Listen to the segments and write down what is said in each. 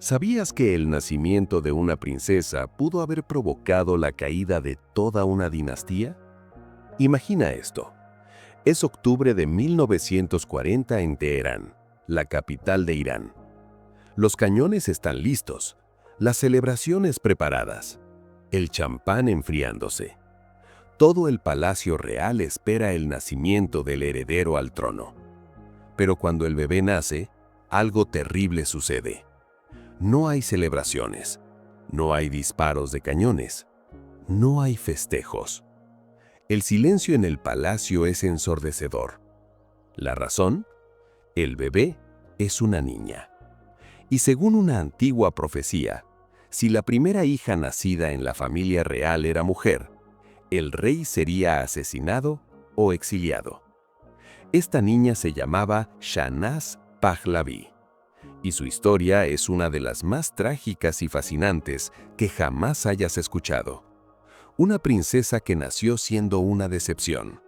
¿Sabías que el nacimiento de una princesa pudo haber provocado la caída de toda una dinastía? Imagina esto. Es octubre de 1940 en Teherán, la capital de Irán. Los cañones están listos, las celebraciones preparadas, el champán enfriándose. Todo el palacio real espera el nacimiento del heredero al trono. Pero cuando el bebé nace, algo terrible sucede. No hay celebraciones, no hay disparos de cañones, no hay festejos. El silencio en el palacio es ensordecedor. ¿La razón? El bebé es una niña. Y según una antigua profecía, si la primera hija nacida en la familia real era mujer, el rey sería asesinado o exiliado. Esta niña se llamaba Shahnaz Pahlaví. Y su historia es una de las más trágicas y fascinantes que jamás hayas escuchado. Una princesa que nació siendo una decepción.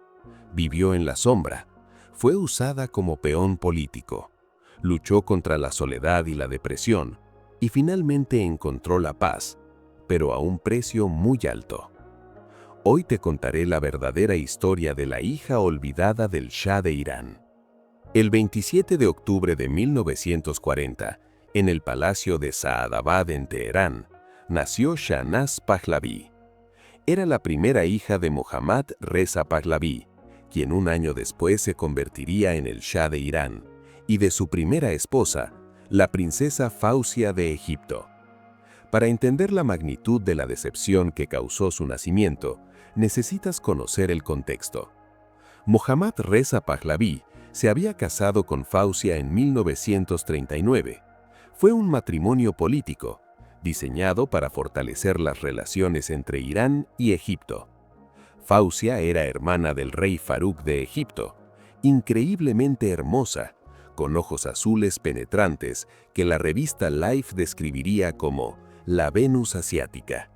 Vivió en la sombra. Fue usada como peón político. Luchó contra la soledad y la depresión. Y finalmente encontró la paz, pero a un precio muy alto. Hoy te contaré la verdadera historia de la hija olvidada del Shah de Irán. El 27 de octubre de 1940, en el Palacio de Saadabad en Teherán, nació Shahnaz Pahlaví. Era la primera hija de Mohammad Reza Pahlaví, quien un año después se convertiría en el Shah de Irán, y de su primera esposa, la princesa Fausia de Egipto. Para entender la magnitud de la decepción que causó su nacimiento, necesitas conocer el contexto. Mohammad Reza Pahlaví se había casado con Fausia en 1939. Fue un matrimonio político, diseñado para fortalecer las relaciones entre Irán y Egipto. Fausia era hermana del rey Farouk de Egipto, increíblemente hermosa, con ojos azules penetrantes que la revista Life describiría como la Venus asiática.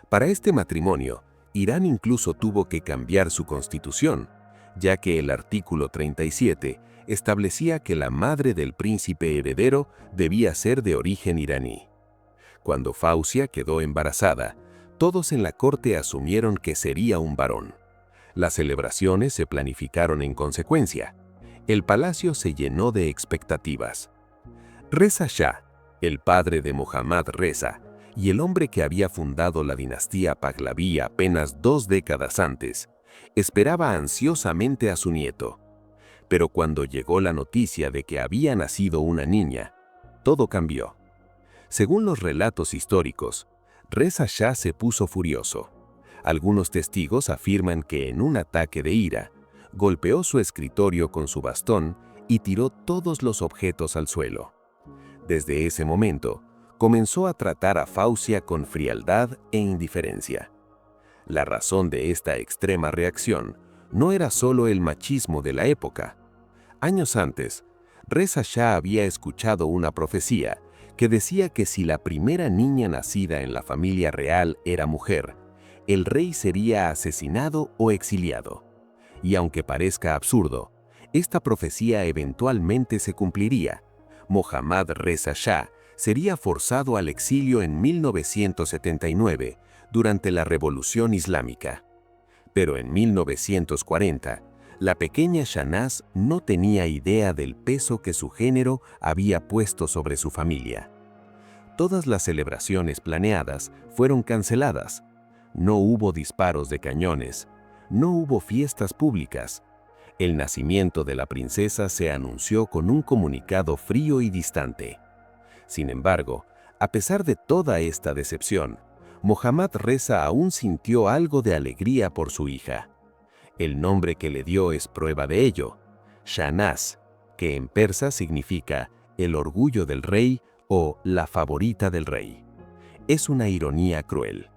Para este matrimonio, Irán incluso tuvo que cambiar su constitución, ya que el artículo 37 establecía que la madre del príncipe heredero debía ser de origen iraní. Cuando Fausia quedó embarazada, todos en la corte asumieron que sería un varón. Las celebraciones se planificaron en consecuencia. El palacio se llenó de expectativas. Reza Shah, el padre de Mohammad Reza, y el hombre que había fundado la dinastía Pahlaví apenas 2 décadas antes, esperaba ansiosamente a su nieto. Pero cuando llegó la noticia de que había nacido una niña, todo cambió. Según los relatos históricos, Reza Shah se puso furioso. Algunos testigos afirman que en un ataque de ira, golpeó su escritorio con su bastón y tiró todos los objetos al suelo. Desde ese momento, comenzó a tratar a Fausia con frialdad e indiferencia. La razón de esta extrema reacción no era solo el machismo de la época. Años antes, Reza Shah había escuchado una profecía que decía que si la primera niña nacida en la familia real era mujer, el rey sería asesinado o exiliado. Y aunque parezca absurdo, esta profecía eventualmente se cumpliría. Mohammad Reza Shah sería forzado al exilio en 1979 durante la Revolución Islámica. Pero en 1940, la pequeña Shahnaz no tenía idea del peso que su género había puesto sobre su familia. Todas las celebraciones planeadas fueron canceladas. No hubo disparos de cañones, no hubo fiestas públicas. El nacimiento de la princesa se anunció con un comunicado frío y distante. Sin embargo, a pesar de toda esta decepción, Mohammad Reza aún sintió algo de alegría por su hija. El nombre que le dio es prueba de ello, Shahnaz, que en persa significa el orgullo del rey o la favorita del rey. Es una ironía cruel.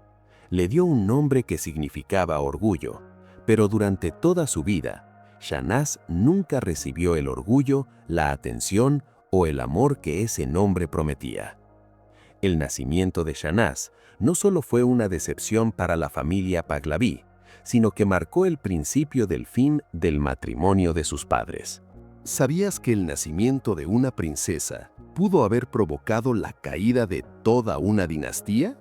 Le dio un nombre que significaba orgullo, pero durante toda su vida, Shahnaz nunca recibió el orgullo, la atención o el amor que ese nombre prometía. El nacimiento de Shahnaz no solo fue una decepción para la familia Pahlaví, sino que marcó el principio del fin del matrimonio de sus padres. ¿Sabías que el nacimiento de una princesa pudo haber provocado la caída de toda una dinastía?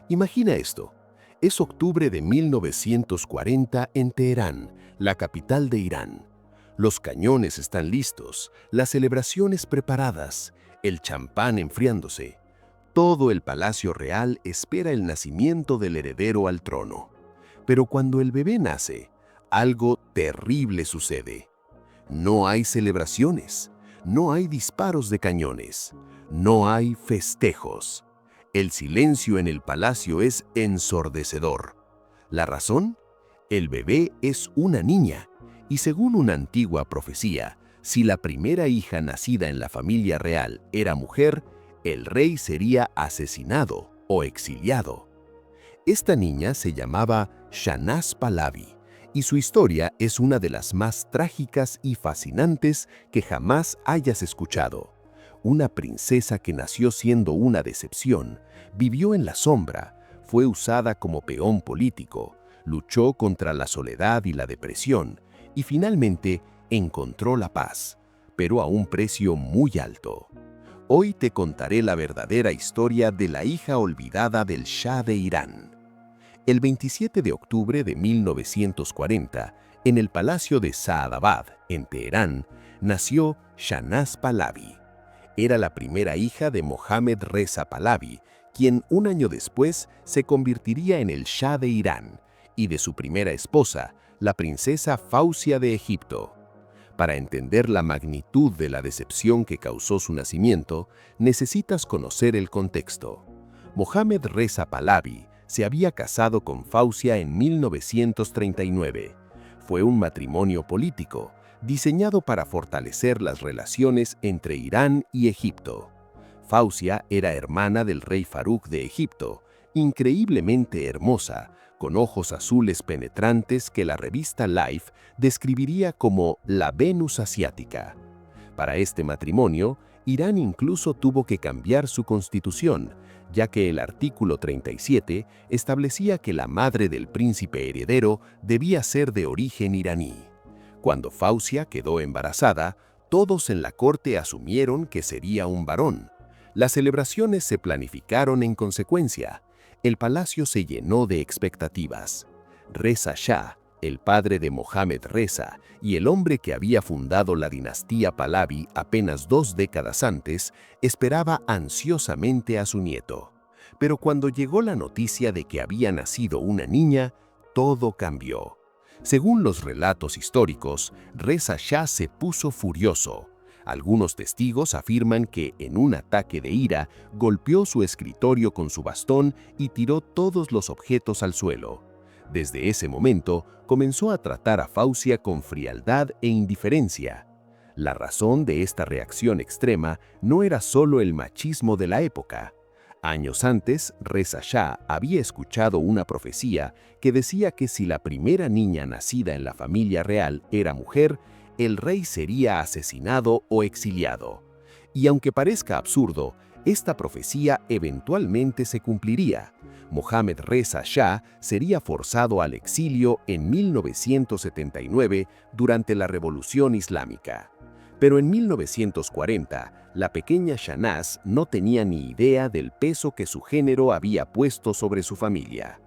Imagina esto. Es octubre de 1940 en Teherán, la capital de Irán. Los cañones están listos, las celebraciones preparadas, el champán enfriándose. Todo el palacio real espera el nacimiento del heredero al trono. Pero cuando el bebé nace, algo terrible sucede. No hay celebraciones, no hay disparos de cañones, no hay festejos. El silencio en el palacio es ensordecedor. ¿La razón? El bebé es una niña, y según una antigua profecía, si la primera hija nacida en la familia real era mujer, el rey sería asesinado o exiliado. Esta niña se llamaba Shahnaz Pahlavi, y su historia es una de las más trágicas y fascinantes que jamás hayas escuchado. Una princesa que nació siendo una decepción, vivió en la sombra, fue usada como peón político, luchó contra la soledad y la depresión, y finalmente encontró la paz, pero a un precio muy alto. Hoy te contaré la verdadera historia de la hija olvidada del Shah de Irán. El 27 de octubre de 1940, en el Palacio de Saadabad, en Teherán, nació Shahnaz Pahlavi. Era la primera hija de Mohammad Reza Pahlavi, quien un año después se convertiría en el Shah de Irán, y de su primera esposa, la princesa Fausia de Egipto. Para entender la magnitud de la decepción que causó su nacimiento, necesitas conocer el contexto. Mohammad Reza Pahlavi se había casado con Fausia en 1939. Fue un matrimonio político, diseñado para fortalecer las relaciones entre Irán y Egipto. Fausia era hermana del rey Farouk de Egipto, increíblemente hermosa, con ojos azules penetrantes que la revista Life describiría como la Venus asiática. Para este matrimonio, Irán incluso tuvo que cambiar su constitución, ya que el artículo 37 establecía que la madre del príncipe heredero debía ser de origen iraní. Cuando Fausia quedó embarazada, todos en la corte asumieron que sería un varón. Las celebraciones se planificaron en consecuencia. El palacio se llenó de expectativas. Reza Shah, el padre de Mohammad Reza y el hombre que había fundado la dinastía Pahlavi apenas 2 décadas antes, esperaba ansiosamente a su nieto. Pero cuando llegó la noticia de que había nacido una niña, todo cambió. Según los relatos históricos, Reza Shah se puso furioso. Algunos testigos afirman que, en un ataque de ira, golpeó su escritorio con su bastón y tiró todos los objetos al suelo. Desde ese momento, comenzó a tratar a Fausia con frialdad e indiferencia. La razón de esta reacción extrema no era solo el machismo de la época. Años antes, Reza Shah había escuchado una profecía que decía que si la primera niña nacida en la familia real era mujer, el rey sería asesinado o exiliado. Y aunque parezca absurdo, esta profecía eventualmente se cumpliría. Mohammad Reza Shah sería forzado al exilio en 1979 durante la Revolución Islámica. Pero en 1940, la pequeña Shahnaz no tenía ni idea del peso que su género había puesto sobre su familia.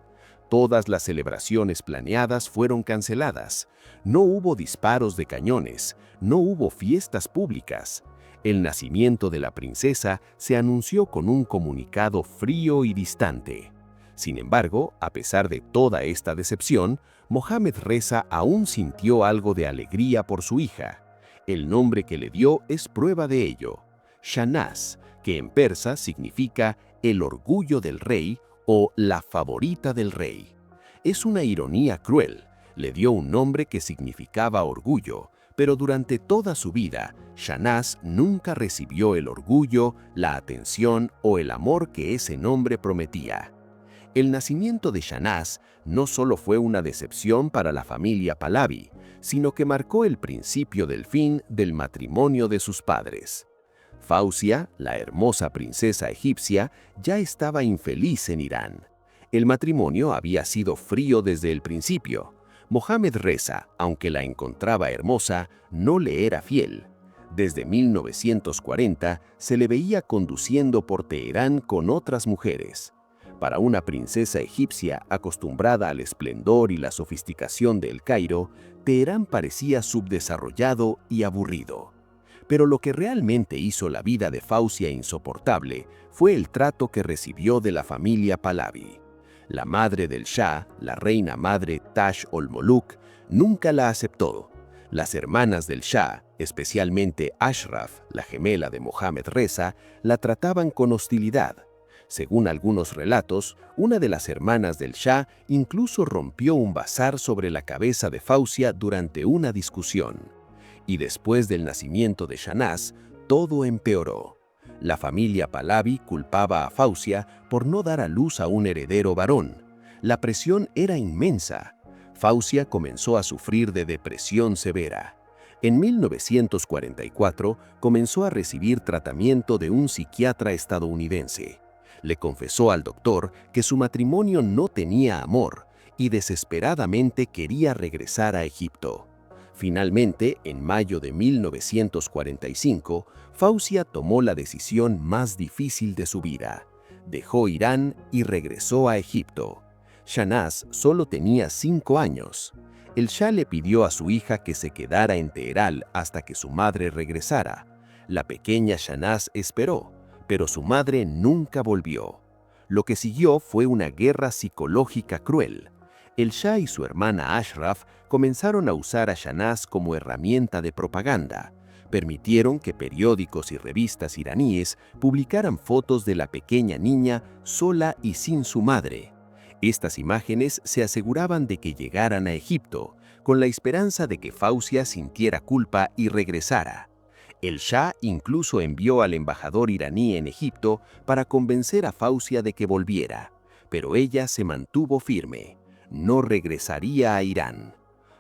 Todas las celebraciones planeadas fueron canceladas. No hubo disparos de cañones, no hubo fiestas públicas. El nacimiento de la princesa se anunció con un comunicado frío y distante. Sin embargo, a pesar de toda esta decepción, Mohammad Reza aún sintió algo de alegría por su hija. El nombre que le dio es prueba de ello. Shahnaz, que en persa significa el orgullo del rey o la favorita del rey. Es una ironía cruel. Le dio un nombre que significaba orgullo, pero durante toda su vida, Shahnaz nunca recibió el orgullo, la atención o el amor que ese nombre prometía. El nacimiento de Shahnaz no solo fue una decepción para la familia Pahlavi, sino que marcó el principio del fin del matrimonio de sus padres. Fausia, la hermosa princesa egipcia, ya estaba infeliz en Irán. El matrimonio había sido frío desde el principio. Mohammad Reza, aunque la encontraba hermosa, no le era fiel. Desde 1940 se le veía conduciendo por Teherán con otras mujeres. Para una princesa egipcia acostumbrada al esplendor y la sofisticación de El Cairo, Teherán parecía subdesarrollado y aburrido. Pero lo que realmente hizo la vida de Fausia insoportable fue el trato que recibió de la familia Pahlavi. La madre del Shah, la reina madre Taj ol-Moluk, nunca la aceptó. Las hermanas del Shah, especialmente Ashraf, la gemela de Mohammad Reza, la trataban con hostilidad. Según algunos relatos, una de las hermanas del Shah incluso rompió un bazar sobre la cabeza de Fausia durante una discusión. Y después del nacimiento de Shahnaz, todo empeoró. La familia Pahlavi culpaba a Fausia por no dar a luz a un heredero varón. La presión era inmensa. Fausia comenzó a sufrir de depresión severa. En 1944 comenzó a recibir tratamiento de un psiquiatra estadounidense. Le confesó al doctor que su matrimonio no tenía amor y desesperadamente quería regresar a Egipto. Finalmente, en mayo de 1945, Fausia tomó la decisión más difícil de su vida. Dejó Irán y regresó a Egipto. Shahnaz solo tenía 5 años. El Shah le pidió a su hija que se quedara en Teherán hasta que su madre regresara. La pequeña Shahnaz esperó, pero su madre nunca volvió. Lo que siguió fue una guerra psicológica cruel. El Shah y su hermana Ashraf comenzaron a usar a Shahnaz como herramienta de propaganda. Permitieron que periódicos y revistas iraníes publicaran fotos de la pequeña niña sola y sin su madre. Estas imágenes se aseguraban de que llegaran a Egipto, con la esperanza de que Fausia sintiera culpa y regresara. El Shah incluso envió al embajador iraní en Egipto para convencer a Fausia de que volviera, pero ella se mantuvo firme. No regresaría a Irán.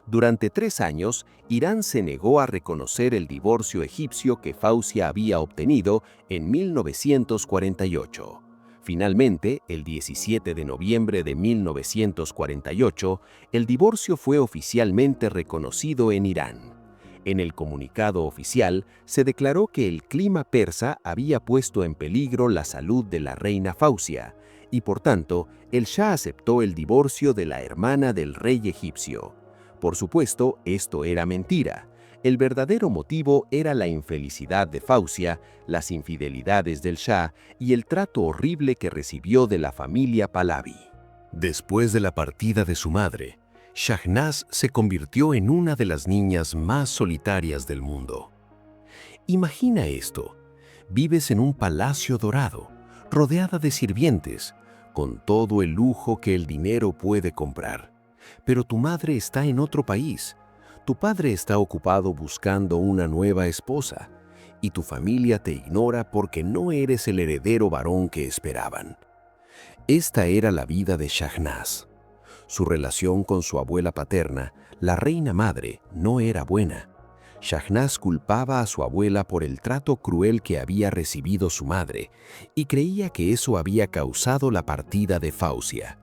Durante 3 años, Irán se negó a reconocer el divorcio egipcio que Fausia había obtenido en 1948. Finalmente, el 17 de noviembre de 1948, el divorcio fue oficialmente reconocido en Irán. En el comunicado oficial se declaró que el clima persa había puesto en peligro la salud de la reina Fausia, y por tanto, el Shah aceptó el divorcio de la hermana del rey egipcio. Por supuesto, esto era mentira. El verdadero motivo era la infelicidad de Fausia, las infidelidades del Shah y el trato horrible que recibió de la familia Pahlavi. Después de la partida de su madre, Shahnaz se convirtió en una de las niñas más solitarias del mundo. Imagina esto: vives en un palacio dorado, rodeada de sirvientes, con todo el lujo que el dinero puede comprar. Pero tu madre está en otro país, tu padre está ocupado buscando una nueva esposa, y tu familia te ignora porque no eres el heredero varón que esperaban. Esta era la vida de Shahnaz. Su relación con su abuela paterna, la reina madre, no era buena. Shahnaz culpaba a su abuela por el trato cruel que había recibido su madre y creía que eso había causado la partida de Fausia.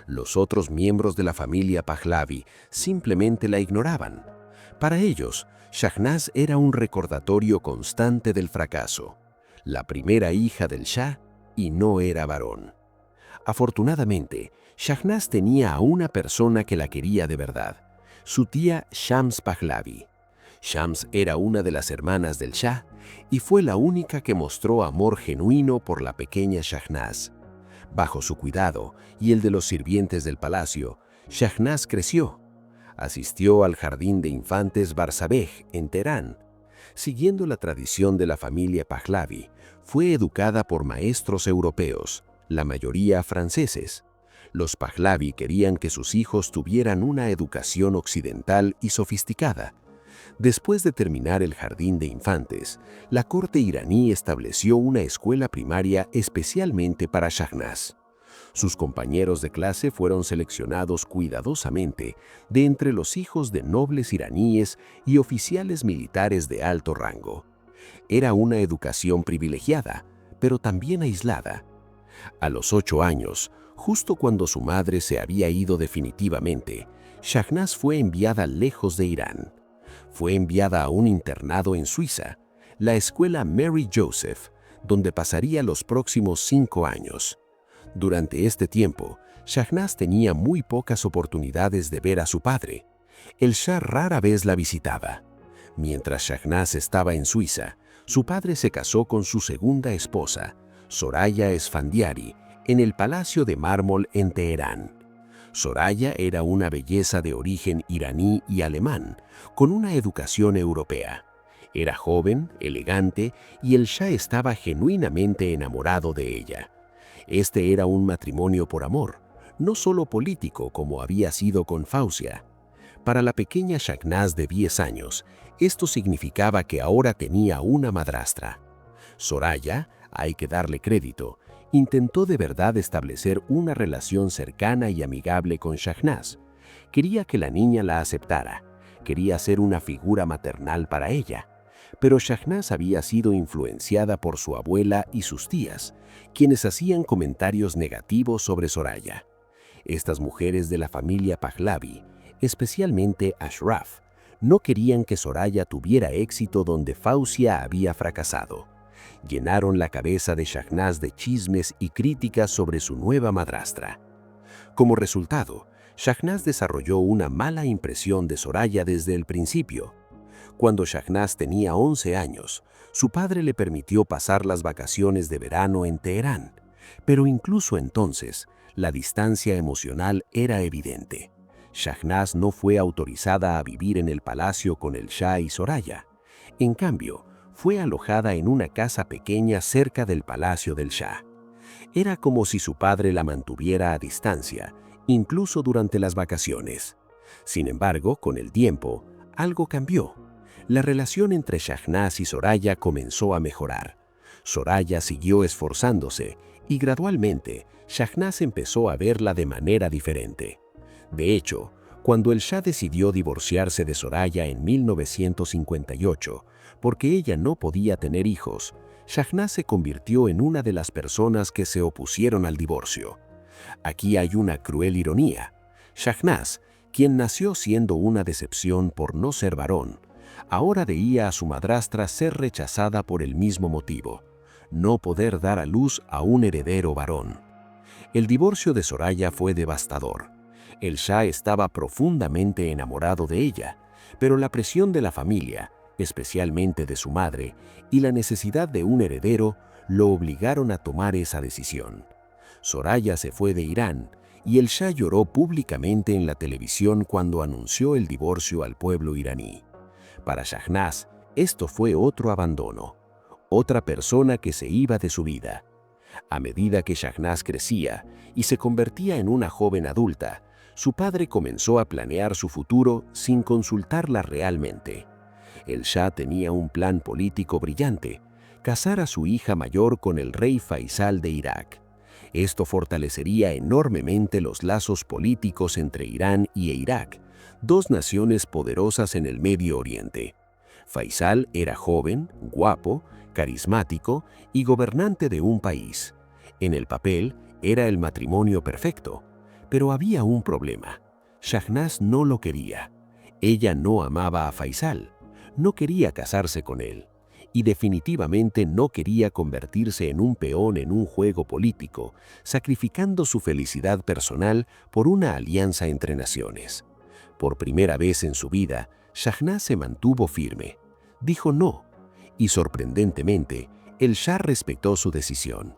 Los otros miembros de la familia Pahlavi simplemente la ignoraban. Para ellos, Shahnaz era un recordatorio constante del fracaso, la primera hija del Shah y no era varón. Afortunadamente, Shahnaz tenía a una persona que la quería de verdad, su tía Shams Pahlavi. Shams era una de las hermanas del Shah y fue la única que mostró amor genuino por la pequeña Shahnaz. Bajo su cuidado y el de los sirvientes del palacio, Shahnaz creció. Asistió al jardín de infantes Barsabeh en Teherán. Siguiendo la tradición de la familia Pahlavi, fue educada por maestros europeos, la mayoría franceses. Los Pahlavi querían que sus hijos tuvieran una educación occidental y sofisticada. Después de terminar el jardín de infantes, la corte iraní estableció una escuela primaria especialmente para Shahnaz. Sus compañeros de clase fueron seleccionados cuidadosamente de entre los hijos de nobles iraníes y oficiales militares de alto rango. Era una educación privilegiada, pero también aislada. A los 8 años, justo cuando su madre se había ido definitivamente, Shahnaz fue enviada lejos de Irán. Fue enviada a un internado en Suiza, la escuela Mary Joseph, donde pasaría los próximos 5 años. Durante este tiempo, Shahnaz tenía muy pocas oportunidades de ver a su padre. El Shah rara vez la visitaba. Mientras Shahnaz estaba en Suiza, su padre se casó con su segunda esposa, Soraya Esfandiari, en el Palacio de Mármol en Teherán. Soraya era una belleza de origen iraní y alemán, con una educación europea. Era joven, elegante, y el Shah estaba genuinamente enamorado de ella. Este era un matrimonio por amor, no solo político como había sido con Fausia. Para la pequeña Shahnaz de 10 años, esto significaba que ahora tenía una madrastra. Soraya, hay que darle crédito, intentó de verdad establecer una relación cercana y amigable con Shahnaz. Quería que la niña la aceptara, quería ser una figura maternal para ella. Pero Shahnaz había sido influenciada por su abuela y sus tías, quienes hacían comentarios negativos sobre Soraya. Estas mujeres de la familia Pahlavi, especialmente Ashraf, no querían que Soraya tuviera éxito donde Fausia había fracasado. Llenaron la cabeza de Shahnaz de chismes y críticas sobre su nueva madrastra. Como resultado, Shahnaz desarrolló una mala impresión de Soraya desde el principio. Cuando Shahnaz tenía 11 años, su padre le permitió pasar las vacaciones de verano en Teherán, pero incluso entonces, la distancia emocional era evidente. Shahnaz no fue autorizada a vivir en el palacio con el Shah y Soraya. En cambio, fue alojada en una casa pequeña cerca del palacio del Shah. Era como si su padre la mantuviera a distancia, incluso durante las vacaciones. Sin embargo, con el tiempo, algo cambió. La relación entre Shahnaz y Soraya comenzó a mejorar. Soraya siguió esforzándose y gradualmente Shahnaz empezó a verla de manera diferente. De hecho, cuando el Shah decidió divorciarse de Soraya en 1958, porque ella no podía tener hijos, Shahnaz se convirtió en una de las personas que se opusieron al divorcio. Aquí hay una cruel ironía. Shahnaz, quien nació siendo una decepción por no ser varón, ahora veía a su madrastra ser rechazada por el mismo motivo: no poder dar a luz a un heredero varón. El divorcio de Soraya fue devastador. El Shah estaba profundamente enamorado de ella, pero la presión de la familia, especialmente de su madre, y la necesidad de un heredero lo obligaron a tomar esa decisión. Soraya se fue de Irán y el Shah lloró públicamente en la televisión cuando anunció el divorcio al pueblo iraní. Para Shahnaz, esto fue otro abandono, otra persona que se iba de su vida. A medida que Shahnaz crecía y se convertía en una joven adulta, su padre comenzó a planear su futuro sin consultarla realmente. El Shah tenía un plan político brillante: casar a su hija mayor con el rey Faisal de Irak. Esto fortalecería enormemente los lazos políticos entre Irán y Irak, dos naciones poderosas en el Medio Oriente. Faisal era joven, guapo, carismático y gobernante de un país. En el papel, era el matrimonio perfecto. Pero había un problema. Shahnaz no lo quería. Ella no amaba a Faisal, no quería casarse con él, y definitivamente no quería convertirse en un peón en un juego político, sacrificando su felicidad personal por una alianza entre naciones. Por primera vez en su vida, Shahnaz se mantuvo firme. Dijo no, y sorprendentemente, el Shah respetó su decisión.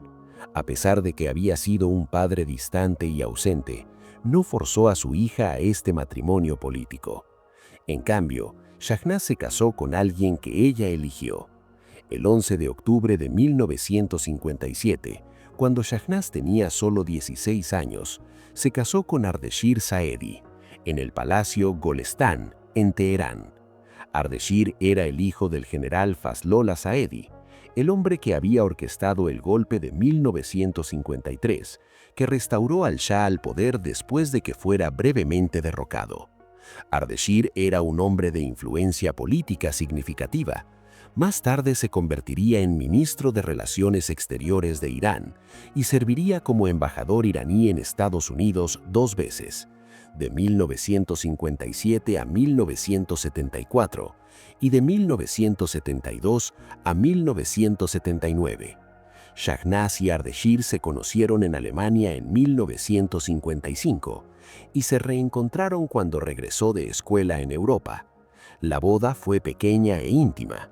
A pesar de que había sido un padre distante y ausente, no forzó a su hija a este matrimonio político. En cambio, Shahnaz se casó con alguien que ella eligió. El 11 de octubre de 1957, cuando Shahnaz tenía solo 16 años, se casó con Ardeshir Saedi, en el Palacio Golestán, en Teherán. Ardeshir era el hijo del general Fazlollah Saedi, el hombre que había orquestado el golpe de 1953, que restauró al Shah al poder después de que fuera brevemente derrocado. Ardeshir era un hombre de influencia política significativa. Más tarde se convertiría en ministro de Relaciones Exteriores de Irán y serviría como embajador iraní en Estados Unidos 2 veces. de 1957 a 1974 y de 1972 a 1979. Shahnaz y Ardeshir se conocieron en Alemania en 1955 y se reencontraron cuando regresó de escuela en Europa. La boda fue pequeña e íntima.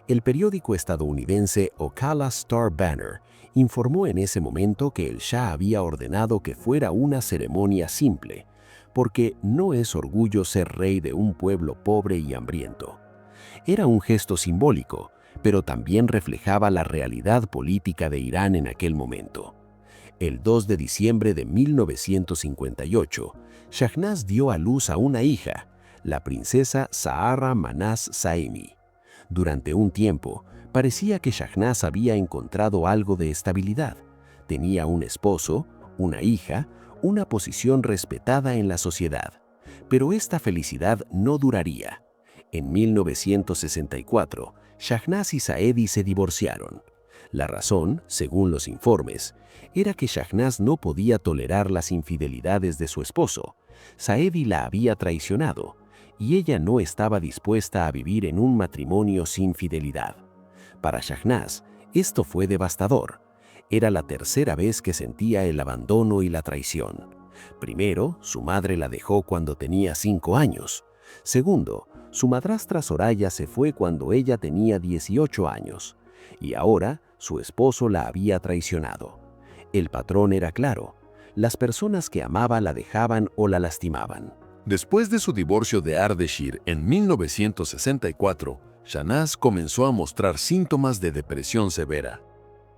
El periódico estadounidense Ocala Star Banner informó en ese momento que el Shah había ordenado que fuera una ceremonia simple, porque no es orgullo ser rey de un pueblo pobre y hambriento. Era un gesto simbólico, pero también reflejaba la realidad política de Irán en aquel momento. El 2 de diciembre de 1958, Shahnaz dio a luz a una hija, la princesa Zahra Manaz Zaimi. Durante un tiempo, parecía que Shahnaz había encontrado algo de estabilidad. Tenía un esposo, una hija, una posición respetada en la sociedad. Pero esta felicidad no duraría. En 1964, Shahnaz y Saedi se divorciaron. La razón, según los informes, era que Shahnaz no podía tolerar las infidelidades de su esposo. Saedi la había traicionado, y ella no estaba dispuesta a vivir en un matrimonio sin fidelidad. Para Shahnaz, esto fue devastador. Era la tercera vez que sentía el abandono y la traición. Primero, su madre la dejó cuando tenía 5 años. Segundo, su madrastra Soraya se fue cuando ella tenía 18 años. Y ahora, su esposo la había traicionado. El patrón era claro. Las personas que amaba la dejaban o la lastimaban. Después de su divorcio de Ardeshir en 1964, Shahnaz comenzó a mostrar síntomas de depresión severa.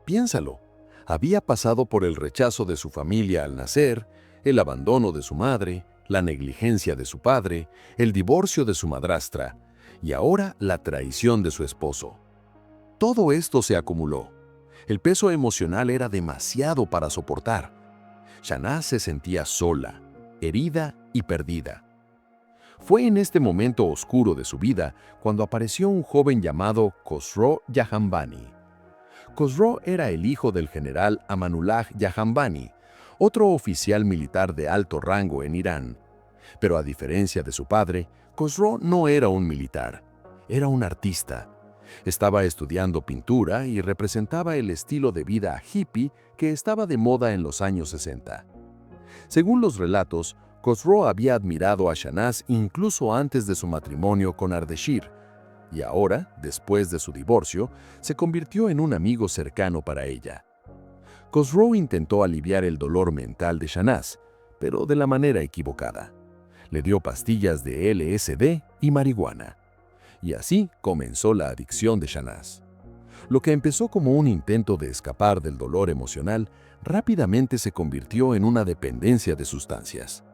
Piénsalo, había pasado por el rechazo de su familia al nacer, el abandono de su madre, la negligencia de su padre, el divorcio de su madrastra y ahora la traición de su esposo. Todo esto se acumuló. El peso emocional era demasiado para soportar. Shahnaz se sentía sola, herida y perdida. Fue en este momento oscuro de su vida cuando apareció un joven llamado Khosrow Jahanbani. Khosrow era el hijo del general Amanullah Jahanbani, otro oficial militar de alto rango en Irán. Pero a diferencia de su padre, Khosrow no era un militar, era un artista. Estaba estudiando pintura y representaba el estilo de vida hippie que estaba de moda en los años 60. Según los relatos, Khosrow había admirado a Shahnaz incluso antes de su matrimonio con Ardeshir, y ahora, después de su divorcio, se convirtió en un amigo cercano para ella. Khosrow intentó aliviar el dolor mental de Shahnaz, pero de la manera equivocada. Le dio pastillas de LSD y marihuana. Y así comenzó la adicción de Shahnaz. Lo que empezó como un intento de escapar del dolor emocional, rápidamente se convirtió en una dependencia de sustancias.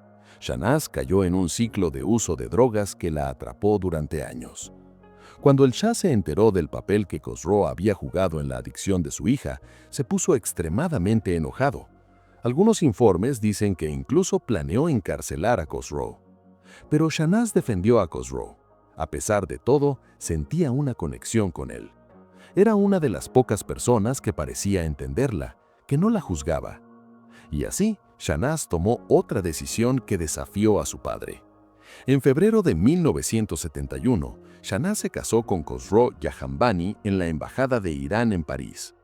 Shahnaz cayó en un ciclo de uso de drogas que la atrapó durante años. Cuando el Shah se enteró del papel que Khosrow había jugado en la adicción de su hija, se puso extremadamente enojado. Algunos informes dicen que incluso planeó encarcelar a Khosrow. Pero Shahnaz defendió a Khosrow. A pesar de todo, sentía una conexión con él. Era una de las pocas personas que parecía entenderla, que no la juzgaba. Y así, Shahnaz tomó otra decisión que desafió a su padre. En febrero de 1971, Shahnaz se casó con Khosrow Jahanbani en la Embajada de Irán en París.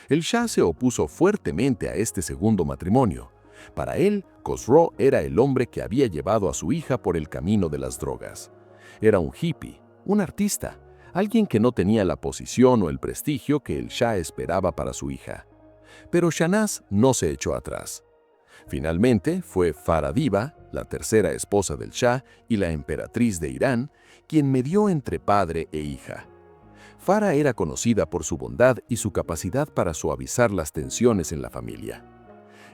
El Shah se opuso fuertemente a este segundo matrimonio. Para él, Khosrow era el hombre que había llevado a su hija por el camino de las drogas. Era un hippie, un artista, alguien que no tenía la posición o el prestigio que el Shah esperaba para su hija. Pero Shahnaz no se echó atrás. Finalmente fue Farah Diva, la tercera esposa del Shah y la emperatriz de Irán, quien medió entre padre e hija. Farah era conocida por su bondad y su capacidad para suavizar las tensiones en la familia.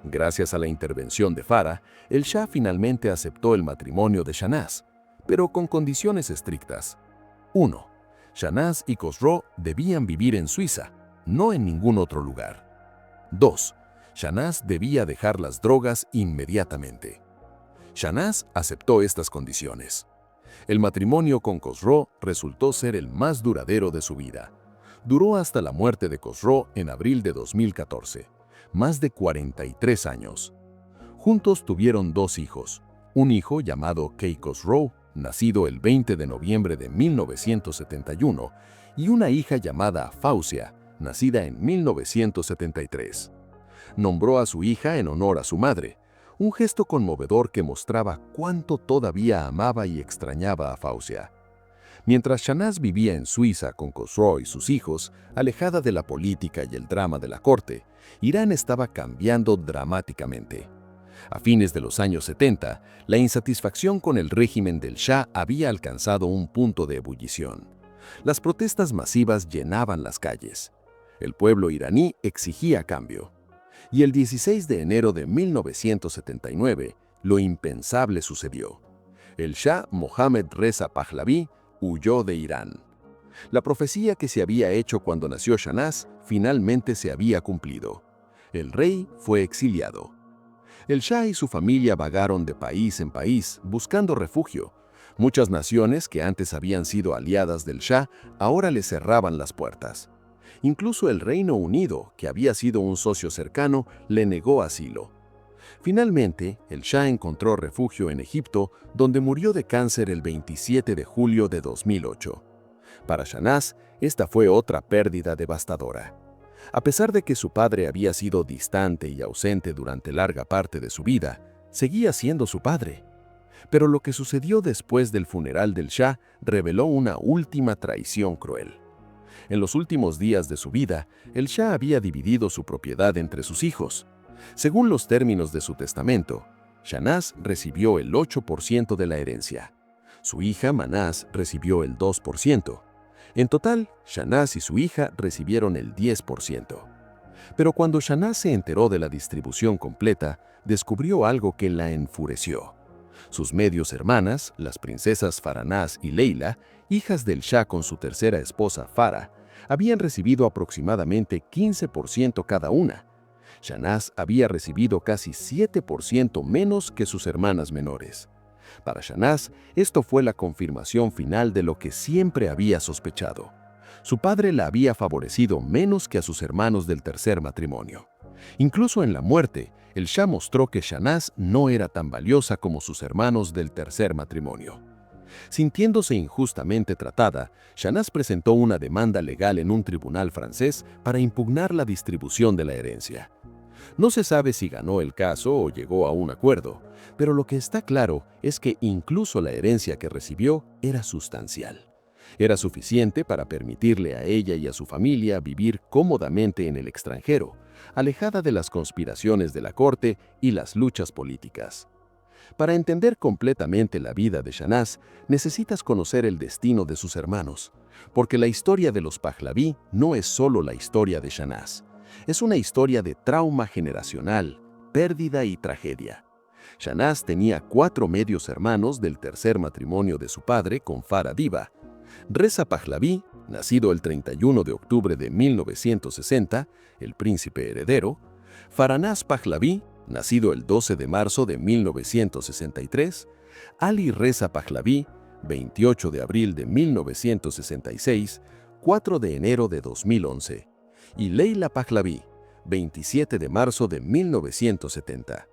Gracias a la intervención de Farah, el Shah finalmente aceptó el matrimonio de Shahnaz, pero con condiciones estrictas. 1. Shahnaz y Khosrow debían vivir en Suiza, no en ningún otro lugar. 2. Shahnaz debía dejar las drogas inmediatamente. Shahnaz aceptó estas condiciones. El matrimonio con Khosrow resultó ser el más duradero de su vida. Duró hasta la muerte de Khosrow en abril de 2014, más de 43 años. Juntos tuvieron 2 hijos, un hijo llamado Kay Khosrow, nacido el 20 de noviembre de 1971, y una hija llamada Fausia, nacida en 1973. Nombró a su hija en honor a su madre, un gesto conmovedor que mostraba cuánto todavía amaba y extrañaba a Fausia. Mientras Shahnaz vivía en Suiza con Khosrow y sus hijos, alejada de la política y el drama de la corte, Irán estaba cambiando dramáticamente. A fines de los años 70, la insatisfacción con el régimen del Shah había alcanzado un punto de ebullición. Las protestas masivas llenaban las calles. El pueblo iraní exigía cambio. Y el 16 de enero de 1979, lo impensable sucedió. El Shah Mohammad Reza Pahlaví huyó de Irán. La profecía que se había hecho cuando nació Shahnaz finalmente se había cumplido. El rey fue exiliado. El Shah y su familia vagaron de país en país buscando refugio. Muchas naciones que antes habían sido aliadas del Shah ahora le cerraban las puertas. Incluso el Reino Unido, que había sido un socio cercano, le negó asilo. Finalmente, el Shah encontró refugio en Egipto, donde murió de cáncer el 27 de julio de 2008. Para Shahnaz, esta fue otra pérdida devastadora. A pesar de que su padre había sido distante y ausente durante larga parte de su vida, seguía siendo su padre. Pero lo que sucedió después del funeral del Shah reveló una última traición cruel. En los últimos días de su vida, el Shah había dividido su propiedad entre sus hijos. Según los términos de su testamento, Shahnaz recibió el 8% de la herencia. Su hija Manaz recibió el 2%. En total, Shahnaz y su hija recibieron el 10%. Pero cuando Shahnaz se enteró de la distribución completa, descubrió algo que la enfureció. Sus medios hermanas, las princesas Farnaz y Leila, hijas del Shah con su tercera esposa Farah, habían recibido aproximadamente 15% cada una. Shahnaz había recibido casi 7% menos que sus hermanas menores. Para Shahnaz, esto fue la confirmación final de lo que siempre había sospechado. Su padre la había favorecido menos que a sus hermanos del tercer matrimonio. Incluso en la muerte, el Shah mostró que Shahnaz no era tan valiosa como sus hermanos del tercer matrimonio. Sintiéndose injustamente tratada, Shahnaz presentó una demanda legal en un tribunal francés para impugnar la distribución de la herencia. No se sabe si ganó el caso o llegó a un acuerdo, pero lo que está claro es que incluso la herencia que recibió era sustancial. Era suficiente para permitirle a ella y a su familia vivir cómodamente en el extranjero, alejada de las conspiraciones de la corte y las luchas políticas. Para entender completamente la vida de Shahnaz, necesitas conocer el destino de sus hermanos, porque la historia de los Pahlaví no es solo la historia de Shahnaz. Es una historia de trauma generacional, pérdida y tragedia. Shahnaz tenía 4 medios hermanos del tercer matrimonio de su padre con Farah Diba. Reza Pahlaví, nacido el 31 de octubre de 1960, el príncipe heredero. Farnaz Pahlaví, nacido el 12 de marzo de 1963. Ali Reza Pahlaví, 28 de abril de 1966, 4 de enero de 2011. Y Leila Pahlaví, 27 de marzo de 1970.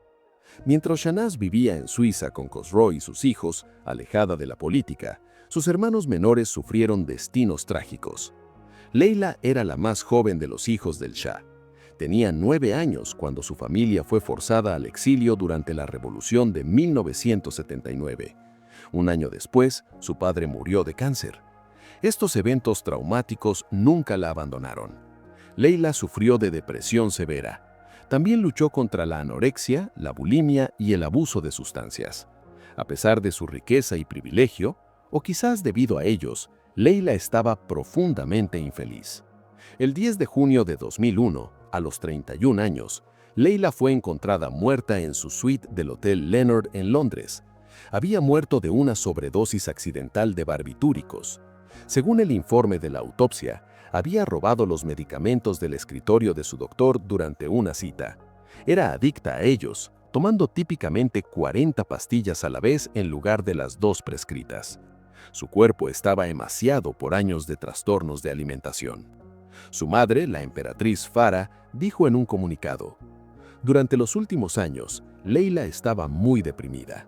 Mientras Shahnaz vivía en Suiza con Khosrow y sus hijos, alejada de la política, sus hermanos menores sufrieron destinos trágicos. Leila era la más joven de los hijos del Shah. Tenía 9 años cuando su familia fue forzada al exilio durante la Revolución de 1979. Un año después, su padre murió de cáncer. Estos eventos traumáticos nunca la abandonaron. Leila sufrió de depresión severa. También luchó contra la anorexia, la bulimia y el abuso de sustancias. A pesar de su riqueza y privilegio, o quizás debido a ellos, Leila estaba profundamente infeliz. El 10 de junio de 2001, a los 31 años, Leila fue encontrada muerta en su suite del Hotel Leonard en Londres. Había muerto de una sobredosis accidental de barbitúricos. Según el informe de la autopsia, había robado los medicamentos del escritorio de su doctor durante una cita. Era adicta a ellos, tomando típicamente 40 pastillas a la vez en lugar de las 2 prescritas. Su cuerpo estaba emaciado por años de trastornos de alimentación. Su madre, la emperatriz Farah, dijo en un comunicado: «Durante los últimos años, Leila estaba muy deprimida.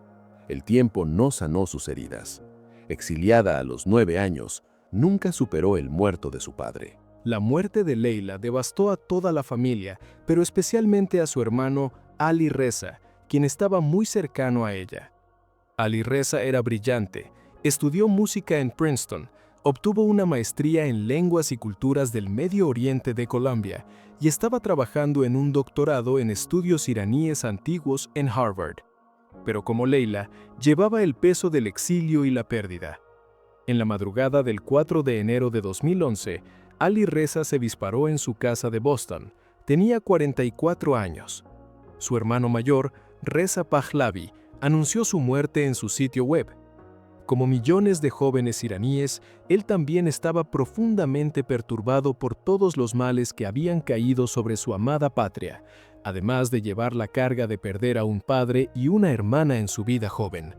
El tiempo no sanó sus heridas. Exiliada a los 9 años, nunca superó el muerto de su padre. La muerte de Leila devastó a toda la familia, pero especialmente a su hermano Ali Reza, quien estaba muy cercano a ella. Ali Reza era brillante, estudió música en Princeton, obtuvo una maestría en lenguas y culturas del Medio Oriente de Colombia y estaba trabajando en un doctorado en estudios iraníes antiguos en Harvard. Pero como Leila, llevaba el peso del exilio y la pérdida. En la madrugada del 4 de enero de 2011, Ali Reza se disparó en su casa de Boston. Tenía 44 años. Su hermano mayor, Reza Pahlavi, anunció su muerte en su sitio web. Como millones de jóvenes iraníes, él también estaba profundamente perturbado por todos los males que habían caído sobre su amada patria, además de llevar la carga de perder a un padre y una hermana en su vida joven.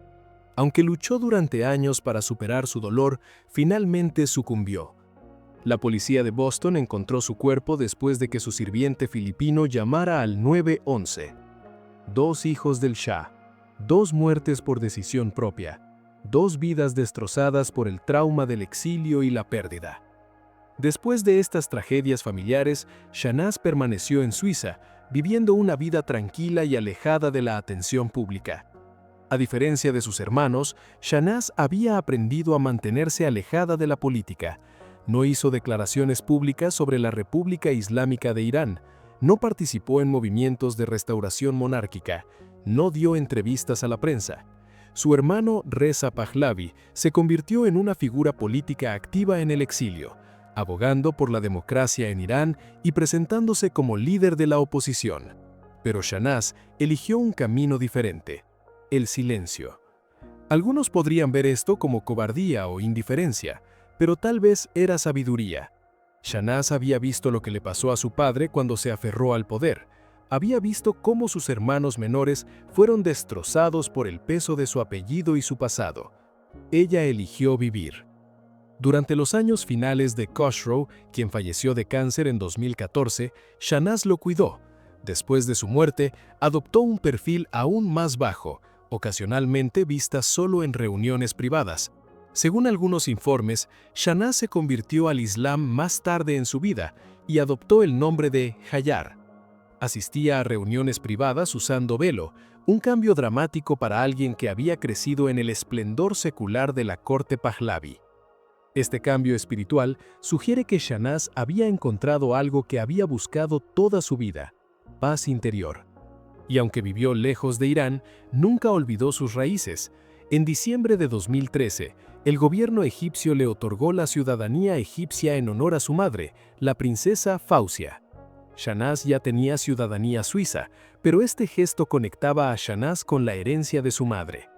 Aunque luchó durante años para superar su dolor, finalmente sucumbió. La policía de Boston encontró su cuerpo después de que su sirviente filipino llamara al 911. 2 hijos del Shah, 2 muertes por decisión propia, 2 vidas destrozadas por el trauma del exilio y la pérdida. Después de estas tragedias familiares, Shahnaz permaneció en Suiza, viviendo una vida tranquila y alejada de la atención pública. A diferencia de sus hermanos, Shahnaz había aprendido a mantenerse alejada de la política. No hizo declaraciones públicas sobre la República Islámica de Irán, no participó en movimientos de restauración monárquica, no dio entrevistas a la prensa. Su hermano Reza Pahlavi se convirtió en una figura política activa en el exilio, abogando por la democracia en Irán y presentándose como líder de la oposición. Pero Shahnaz eligió un camino diferente: el silencio. Algunos podrían ver esto como cobardía o indiferencia, pero tal vez era sabiduría. Shahnaz había visto lo que le pasó a su padre cuando se aferró al poder. Había visto cómo sus hermanos menores fueron destrozados por el peso de su apellido y su pasado. Ella eligió vivir. Durante los años finales de Khosrow, quien falleció de cáncer en 2014, Shahnaz lo cuidó. Después de su muerte, adoptó un perfil aún más bajo, ocasionalmente vista solo en reuniones privadas. Según algunos informes, Shahnaz se convirtió al Islam más tarde en su vida y adoptó el nombre de Hayar. Asistía a reuniones privadas usando velo, un cambio dramático para alguien que había crecido en el esplendor secular de la corte Pahlavi. Este cambio espiritual sugiere que Shahnaz había encontrado algo que había buscado toda su vida: paz interior. Y aunque vivió lejos de Irán, nunca olvidó sus raíces. En diciembre de 2013, el gobierno egipcio le otorgó la ciudadanía egipcia en honor a su madre, la princesa Fausia. Shahnaz ya tenía ciudadanía suiza, pero este gesto conectaba a Shahnaz con la herencia de su madre.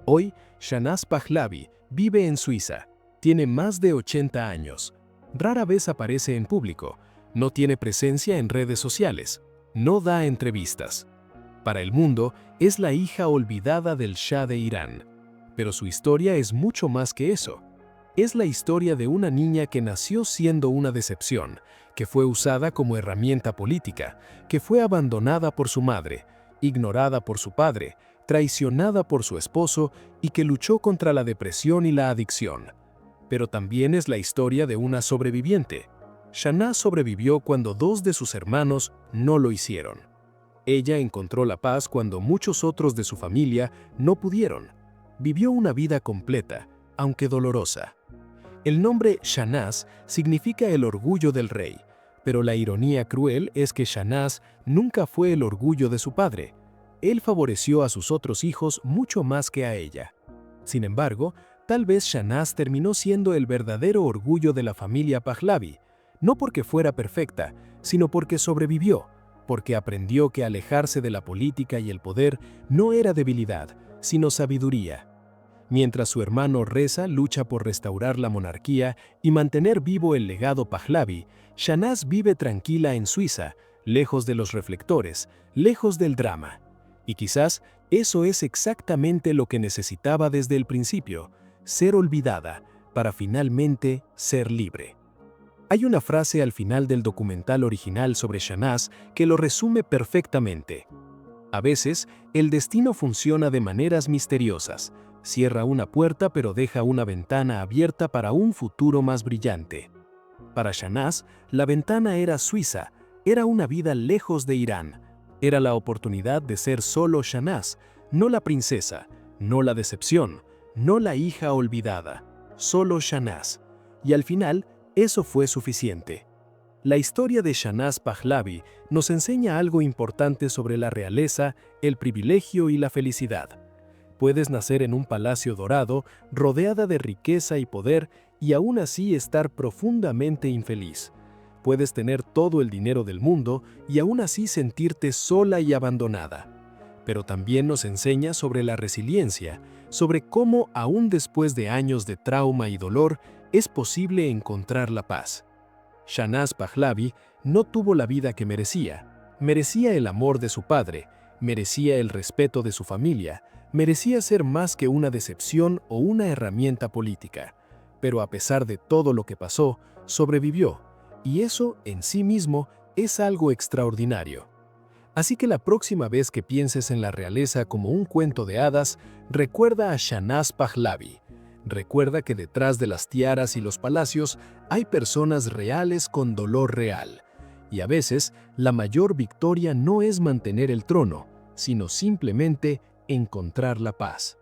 Hoy, Shahnaz Pahlavi vive en Suiza. Tiene más de 80 años. Rara vez aparece en público. No tiene presencia en redes sociales. No da entrevistas. Para el mundo, es la hija olvidada del Shah de Irán. Pero su historia es mucho más que eso. Es la historia de una niña que nació siendo una decepción, que fue usada como herramienta política, que fue abandonada por su madre, ignorada por su padre, traicionada por su esposo y que luchó contra la depresión y la adicción. Pero también es la historia de una sobreviviente. Shahnaz sobrevivió cuando 2 de sus hermanos no lo hicieron. Ella encontró la paz cuando muchos otros de su familia no pudieron. Vivió una vida completa, aunque dolorosa. El nombre Shahnaz significa el orgullo del rey, pero la ironía cruel es que Shahnaz nunca fue el orgullo de su padre. Él favoreció a sus otros hijos mucho más que a ella. Sin embargo, tal vez Shahnaz terminó siendo el verdadero orgullo de la familia Pahlavi, no porque fuera perfecta, sino porque sobrevivió, porque aprendió que alejarse de la política y el poder no era debilidad, sino sabiduría. Mientras su hermano Reza lucha por restaurar la monarquía y mantener vivo el legado Pahlavi, Shahnaz vive tranquila en Suiza, lejos de los reflectores, lejos del drama. Y quizás eso es exactamente lo que necesitaba desde el principio: ser olvidada para finalmente ser libre. Hay una frase al final del documental original sobre Shahnaz que lo resume perfectamente. A veces, el destino funciona de maneras misteriosas. Cierra una puerta pero deja una ventana abierta para un futuro más brillante. Para Shahnaz, la ventana era Suiza, era una vida lejos de Irán. Era la oportunidad de ser solo Shahnaz, no la princesa, no la decepción, no la hija olvidada, solo Shahnaz. Y al final, eso fue suficiente. La historia de Shahnaz Pahlavi nos enseña algo importante sobre la realeza, el privilegio y la felicidad. Puedes nacer en un palacio dorado, rodeada de riqueza y poder, y aún así estar profundamente infeliz. Puedes tener todo el dinero del mundo y aún así sentirte sola y abandonada. Pero también nos enseña sobre la resiliencia, sobre cómo, aún después de años de trauma y dolor, es posible encontrar la paz. Shahnaz Pahlavi no tuvo la vida que merecía. Merecía el amor de su padre, merecía el respeto de su familia, merecía ser más que una decepción o una herramienta política. Pero a pesar de todo lo que pasó, sobrevivió, y eso en sí mismo es algo extraordinario. Así que la próxima vez que pienses en la realeza como un cuento de hadas, recuerda a Shahnaz Pahlavi. Recuerda que detrás de las tiaras y los palacios hay personas reales con dolor real. Y a veces, la mayor victoria no es mantener el trono, sino simplemente encontrar la paz.